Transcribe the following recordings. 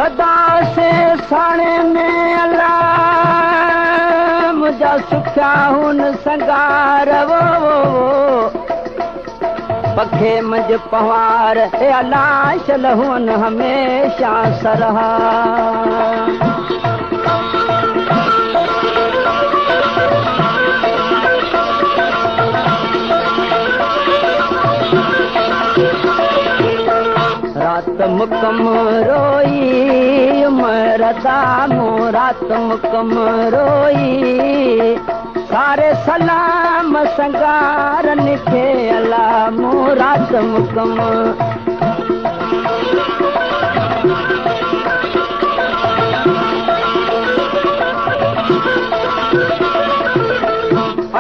सदा से साणे में अल्लाह मुझा सुखा हुन संगार वो पखे मुझ पवार हे अल्लाह चलहुन हमेशा सरहा रात मुकम रोई मरदा मो रात मुकम रोई सारे सलाम संगारन खे अल्लाह मो रात मुकम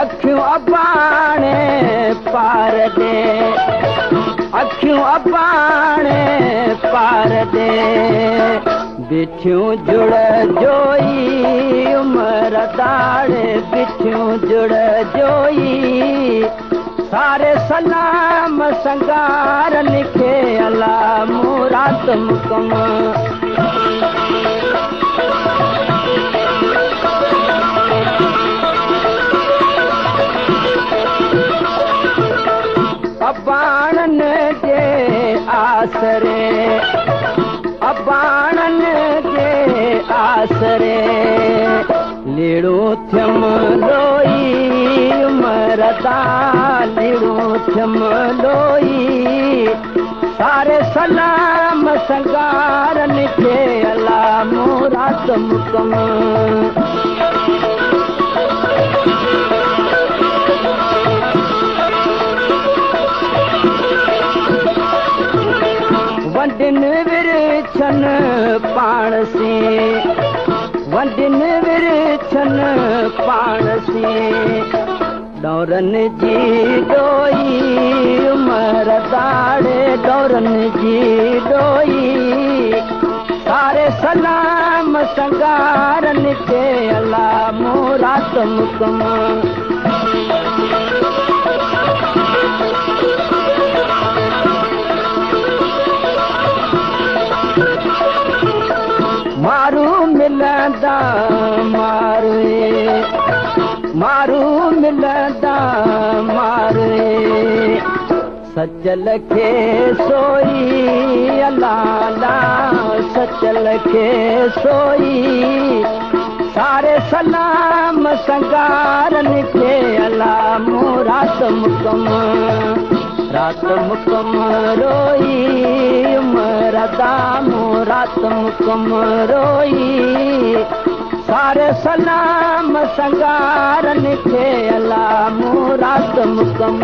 अखियूं अबाणे पार दे अखियूं अबाणे पार दे बिठियूं जुड़ जोई उमर दाड़े बिठियूं जुड़ जोई सारे सलाम संगारन खे अल्लाह मो रात मुकम अबाणन जे आसरे अबाणन जे आसरे लीड़ो थियम लोई मरदा लीड़ो थियम लोई सारे सलाम संगारन खे अल्लाह मो रात मुकम वंडिन विरछन पाण से वंडिन विरछन पाण से दौरन जी डोई उमर दाड़े दौरन जी डोई सारे सलाम संगारन खे अल्लाह मो रात मुकम मारू मिलंदा मारे मारू मिलंदा मारे सचल खे सोई अल्लाह सचल खे सोई सारे सलाम संगारन खे अल्लाह मो रात मुकम रोई मरदा मो रात मुकम रोई सारे सलाम संगारन खे अल्लाह मो रात मुकम